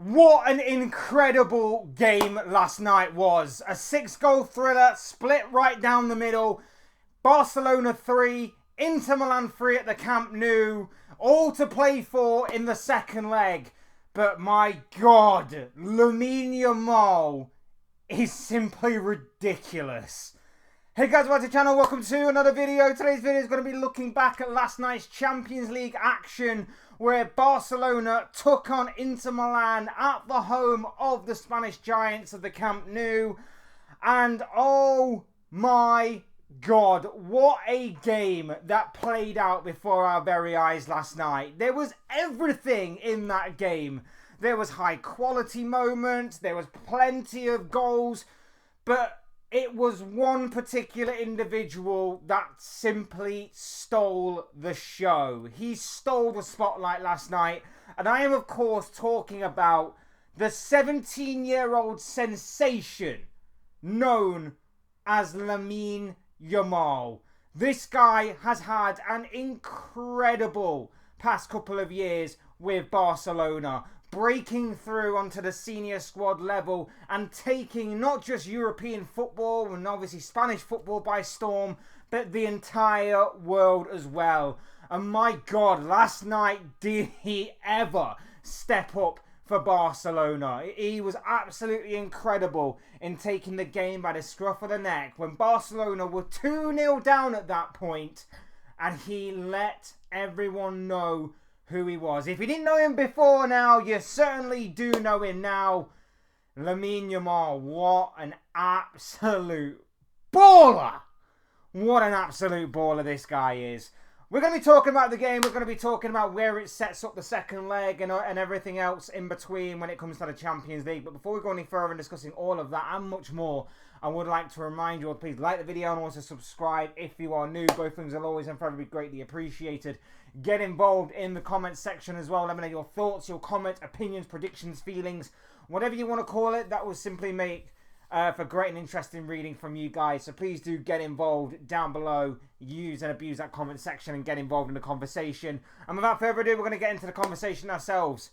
What an incredible game last night was. A 6-goal thriller, split right down the middle. Barcelona 3, Inter Milan 3 at the Camp Nou. All to play for in the second leg. But my God, Lamine Yamal is simply ridiculous. Hey guys, welcome to the channel. Welcome to another video. Today's video is going to be looking back at last night's Champions League action where Barcelona took on Inter Milan at the home of the Spanish Giants of the Camp Nou. And oh my God, what a game that played out before our very eyes last night. There was everything in that game. There was high quality moments, there was plenty of goals, but it was one particular individual that simply stole the show. He stole the spotlight last night. And I am, of course, talking about the 17-year-old sensation known as Lamine Yamal. This guy has had an incredible past couple of years with Barcelona, breaking through onto the senior squad level and taking not just European football and obviously Spanish football by storm, but the entire world as well. And my God, last night, did he ever step up for Barcelona. He was absolutely incredible in taking the game by the scruff of the neck when Barcelona were 2-0 down at that point, and he let everyone know who he was. If you didn't know him before now, you certainly do know him now. Lamine Yamal, what an absolute baller. What an absolute baller this guy is. We're going to be talking about the game. We're going to be talking about where it sets up the second leg and everything else in between when it comes to the Champions League. But before we go any further in discussing all of that and much more, I would like to remind you all to please like the video and also subscribe if you are new. Both things will always and forever be greatly appreciated. Get involved in the comments section as well. Let me know your thoughts, your comments, opinions, predictions, feelings, whatever you want to call it. That will simply make for great and interesting reading from you guys. So please do get involved down below. Use and abuse that comment section and get involved in the conversation. And without further ado, we're going to get into the conversation ourselves.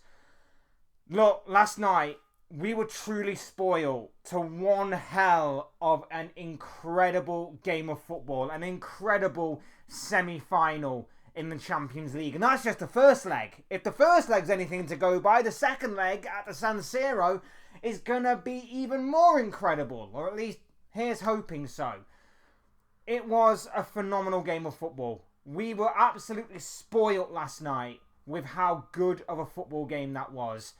Look, last night we were truly spoiled to one hell of an incredible game of football, an incredible semi-final in the Champions League. And that's just the first leg. If the first leg's anything to go by, the second leg at the San Siro is going to be even more incredible. Or at least, here's hoping so. It was a phenomenal game of football. We were absolutely spoilt last night with how good of a football game that was.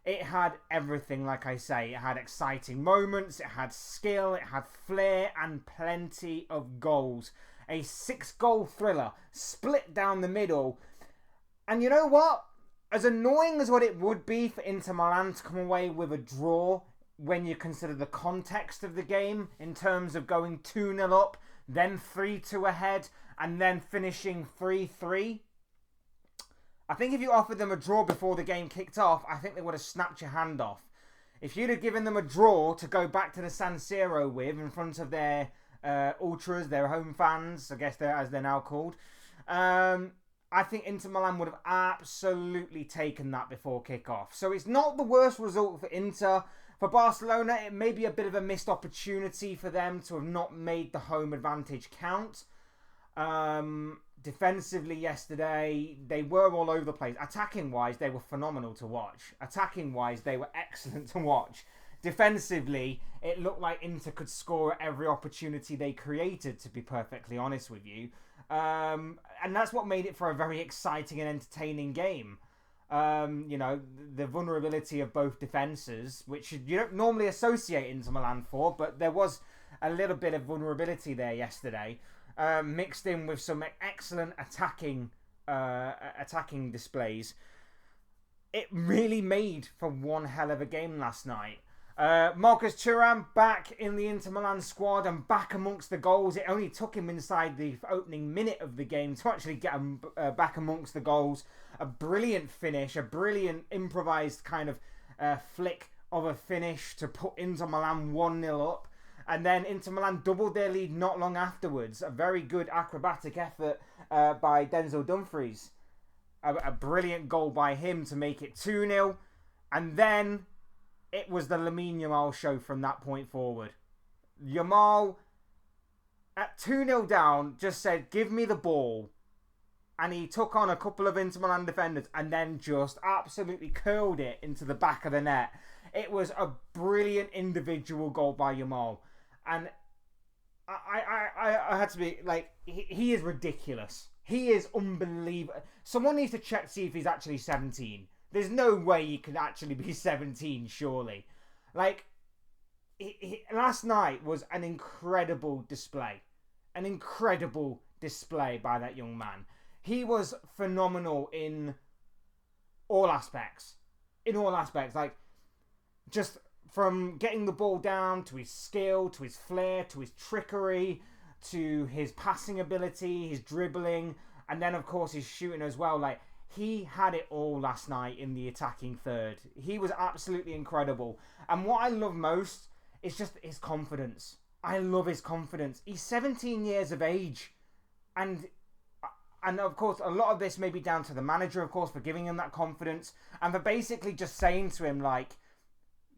It had everything, like I say. It had exciting moments, it had skill, it had flair, and plenty of goals. A 6-goal thriller, split down the middle. And you know what? As annoying as what it would be for Inter Milan to come away with a draw when you consider the context of the game in terms of going 2-0 up, then 3-2 ahead, and then finishing 3-3. I think if you offered them a draw before the game kicked off, I think they would have snapped your hand off. If you'd have given them a draw to go back to the San Siro with in front of their ultras, their home fans, I guess as they're now called, I think Inter Milan would have absolutely taken that before kick-off. So it's not the worst result for Inter. For Barcelona, it may be a bit of a missed opportunity for them to have not made the home advantage count. Defensively yesterday, they were all over the place. Attacking-wise, they were phenomenal to watch. Attacking-wise, they were excellent to watch. Defensively, it looked like Inter could score at every opportunity they created, to be perfectly honest with you. And that's what made it for a very exciting and entertaining game. You know, the vulnerability of both defences, which you don't normally associate Inter Milan for, but there was a little bit of vulnerability there yesterday, mixed in with some excellent attacking displays. It really made for one hell of a game last night. Marcus Thuram back in the Inter Milan squad and back amongst the goals. It only took him inside the opening minute of the game to actually get him back amongst the goals. A brilliant finish, a brilliant improvised kind of flick of a finish to put Inter Milan 1-0 up. And then Inter Milan doubled their lead not long afterwards. A very good acrobatic effort by Denzel Dumfries. A brilliant goal by him to make it 2-0. And then it was the Lamine Yamal show from that point forward. Yamal, at 2-0 down, just said, give me the ball. And he took on a couple of Inter Milan defenders and then just absolutely curled it into the back of the net. It was a brilliant individual goal by Yamal. And I had to be like, he is ridiculous. He is unbelievable. Someone needs to check to see if he's actually 17. There's no way he could actually be 17, surely. Like, last night was an incredible display. An incredible display by that young man. He was phenomenal in all aspects. In all aspects. Like, just from getting the ball down, to his skill, to his flair, to his trickery, to his passing ability, his dribbling, and then, of course, his shooting as well. Like, he had it all last night in the attacking third. He was absolutely incredible. And what I love most is just his confidence. I love his confidence. He's 17 years of age. And of course, a lot of this may be down to the manager, of course, for giving him that confidence. And for basically just saying to him, like,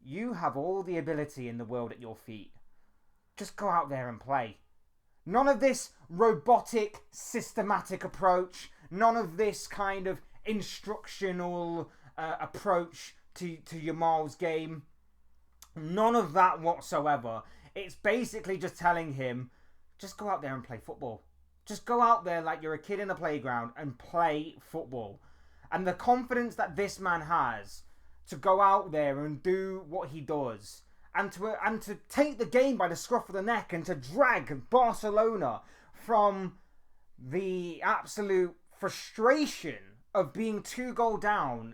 you have all the ability in the world at your feet. Just go out there and play. None of this robotic, systematic approach. None of this kind of instructional approach to Yamal's game. None of that whatsoever. It's basically just telling him, just go out there and play football. Just go out there like you're a kid in a playground and play football. And the confidence that this man has to go out there and do what he does, and to take the game by the scruff of the neck and to drag Barcelona from the absolute frustration of being 2 goals down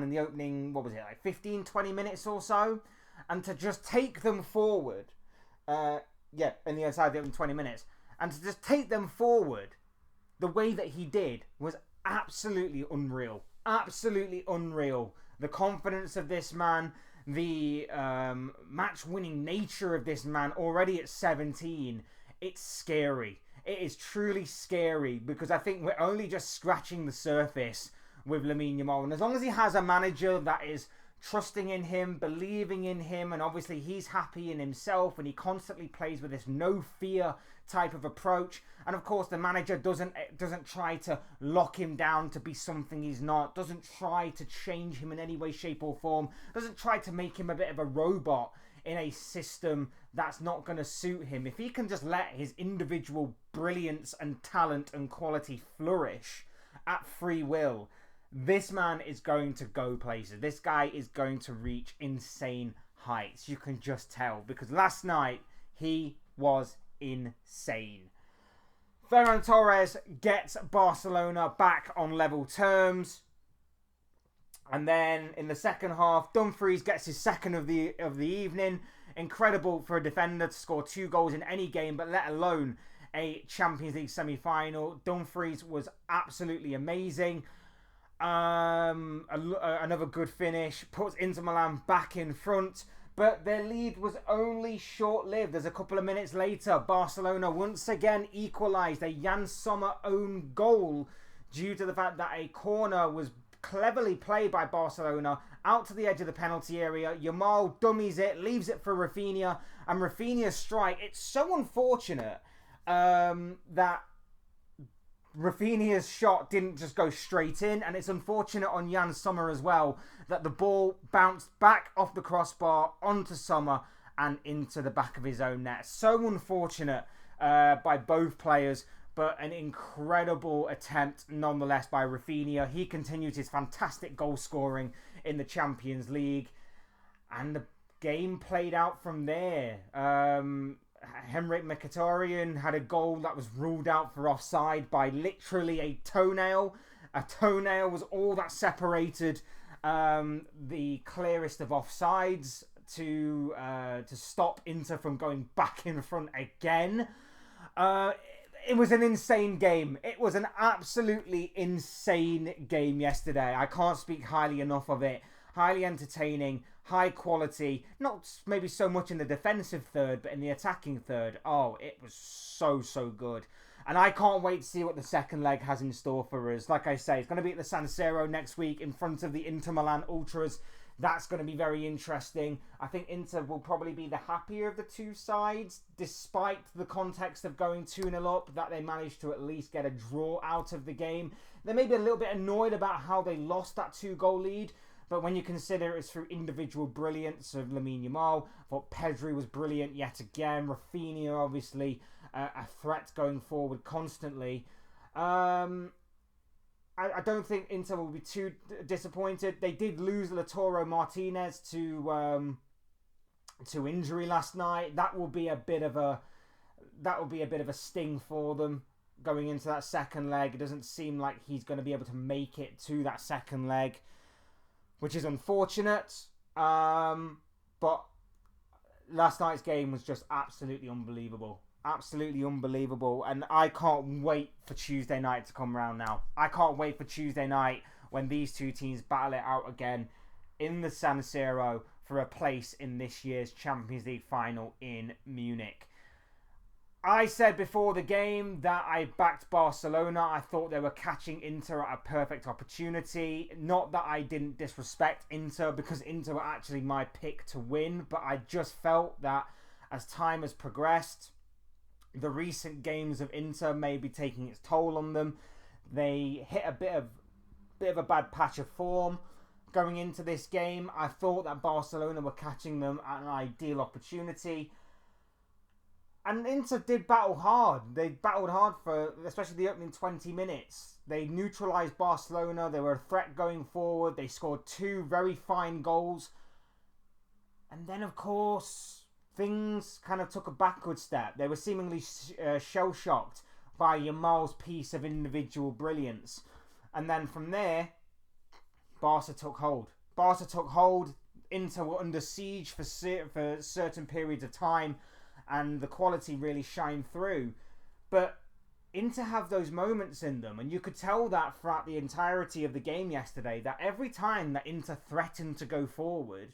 in the opening, what was it, like 15, 20 minutes or so, and to just take them forward, in the inside of the opening 20 minutes, and to just take them forward the way that he did was absolutely unreal. Absolutely unreal. The confidence of this man, the match-winning nature of this man already at 17, it's scary. It is truly scary because I think we're only just scratching the surface with Lamine Yamal. And as long as he has a manager that is trusting in him, believing in him, and obviously he's happy in himself and he constantly plays with this no fear type of approach, and of course the manager doesn't try to lock him down to be something he's not, doesn't try to change him in any way, shape or form, doesn't try to make him a bit of a robot in a system that's not going to suit him. If he can just let his individual brilliance and talent and quality flourish at free will, this man is going to go places. This guy is going to reach insane heights. You can just tell, because last night he was insane. Ferran Torres gets Barcelona back on level terms. And then in the second half, Dumfries gets his second of the evening. Incredible for a defender to score 2 goals in any game, but let alone a Champions League semi-final. Dumfries was absolutely amazing. Another good finish. Puts Inter Milan back in front. But their lead was only short-lived. There's a couple of minutes later, Barcelona once again equalised a Jan Sommer own goal due to the fact that a corner was cleverly played by Barcelona out to the edge of the penalty area. Yamal dummies it, leaves it for Rafinha, and Rafinha's strike. It's so unfortunate that Rafinha's shot didn't just go straight in, and it's unfortunate on Jan Sommer as well that the ball bounced back off the crossbar onto Sommer and into the back of his own net. So unfortunate by both players, but an incredible attempt nonetheless by Rafinha. He continued his fantastic goal scoring in the Champions League, and the game played out from there. Henrik Mkhitaryan had a goal that was ruled out for offside by literally a toenail. A toenail was all that separated the clearest of offsides to stop Inter from going back in front again. It was an insane game. It was an absolutely insane game yesterday. I can't speak highly enough of it. Highly entertaining, high quality. Not maybe so much in the defensive third, but in the attacking third. Oh, it was so good. And I can't wait to see what the second leg has in store for us. Like I say, it's going to be at the San Siro next week in front of the Inter Milan Ultras. That's going to be very interesting. I think Inter will probably be the happier of the two sides, despite the context of going 2-0 up, that they managed to at least get a draw out of the game. They may be a little bit annoyed about how they lost that 2-goal lead, but when you consider it's through individual brilliance of Lamine Yamal, I thought Pedri was brilliant yet again. Rafinha, obviously, a threat going forward constantly. I don't think Inter will be too disappointed. They did lose Lautaro Martinez to injury last night. That will be a bit of a sting for them going into that second leg. It doesn't seem like he's going to be able to make it to that second leg, which is unfortunate. But last night's game was just absolutely unbelievable. Absolutely unbelievable. And I can't wait for Tuesday night to come around now. I can't wait for Tuesday night when these two teams battle it out again in the San Siro for a place in this year's Champions League final in Munich. I said before the game that I backed Barcelona. I thought they were catching Inter at a perfect opportunity. Not that I didn't disrespect Inter, because Inter were actually my pick to win, but I just felt that as time has progressed, the recent games of Inter may be taking its toll on them. They hit a bit of a bad patch of form going into this game. I thought that Barcelona were catching them at an ideal opportunity. And Inter did battle hard. They battled hard for especially the opening 20 minutes. They neutralised Barcelona. They were a threat going forward. They scored 2 very fine goals. And then, of course, things kind of took a backward step. They were seemingly shell-shocked by Yamal's piece of individual brilliance. And then from there, Barca took hold. Inter were under siege for certain periods of time, and the quality really shined through. But Inter have those moments in them, and you could tell that throughout the entirety of the game yesterday, that every time that Inter threatened to go forward,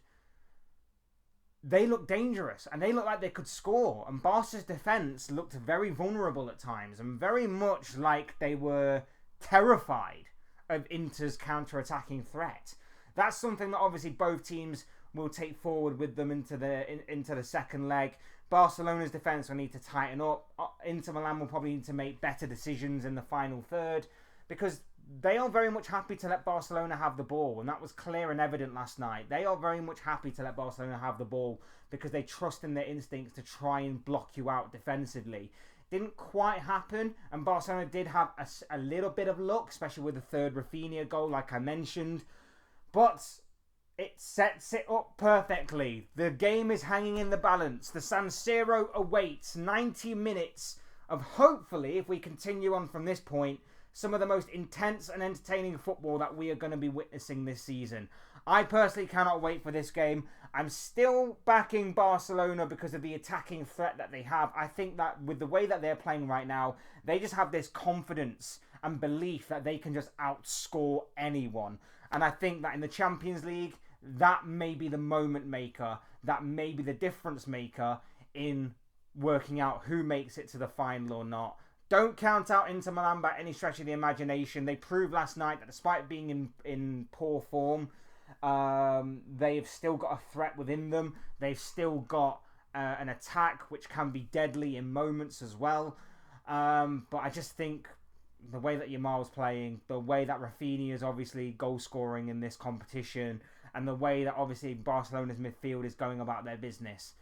they looked dangerous and they looked like they could score. And Barca's defence looked very vulnerable at times and very much like they were terrified of Inter's counter-attacking threat. That's something that obviously both teams will take forward with them into the second leg. Barcelona's defence will need to tighten up. Inter Milan will probably need to make better decisions in the final third, because they are very much happy to let Barcelona have the ball, and that was clear and evident last night. They are very much happy to let Barcelona have the ball because they trust in their instincts to try and block you out defensively. Didn't quite happen, and Barcelona did have a little bit of luck, especially with the third Rafinha goal, like I mentioned. But it sets it up perfectly. The game is hanging in the balance. The San Siro awaits 90 minutes of, hopefully, if we continue on from this point, some of the most intense and entertaining football that we are going to be witnessing this season. I personally cannot wait for this game. I'm still backing Barcelona because of the attacking threat that they have. I think that with the way that they're playing right now, they just have this confidence and belief that they can just outscore anyone. And I think that in the Champions League, that may be the moment maker, that may be the difference maker in working out who makes it to the final or not. Don't count out Inter Milan by any stretch of the imagination. They proved last night that despite being in poor form, they've still got a threat within them. They've still got an attack which can be deadly in moments as well. But I just think the way that Yamal's playing, the way that Rafinha is obviously goal scoring in this competition, and the way that obviously Barcelona's midfield is going about their business,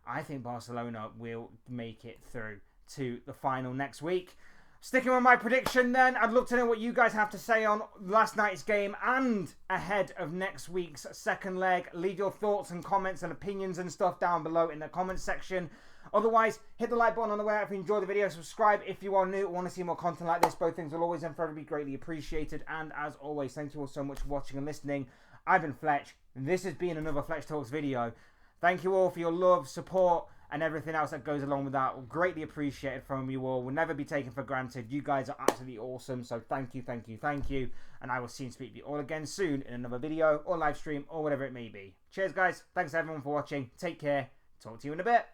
I think Barcelona will make it through to the final next week. Sticking with my prediction then, I'd love to know what you guys have to say on last night's game and ahead of next week's second leg. Leave your thoughts and comments and opinions and stuff down below in the comments section. Otherwise, hit the like button on the way out if you enjoyed the video. Subscribe if you are new or want to see more content like this. Both things will always and forever be greatly appreciated. And as always, thank you all so much for watching and listening. I've been Fletch, and this has been another Fletch Talks video. Thank you all for your love, support, and everything else that goes along with that. Greatly appreciated from you all. Will never be taken for granted. You guys are absolutely awesome. So thank you, thank you, thank you. And I will see and speak to you all again soon in another video or live stream or whatever it may be. Cheers, guys. Thanks everyone for watching. Take care. Talk to you in a bit.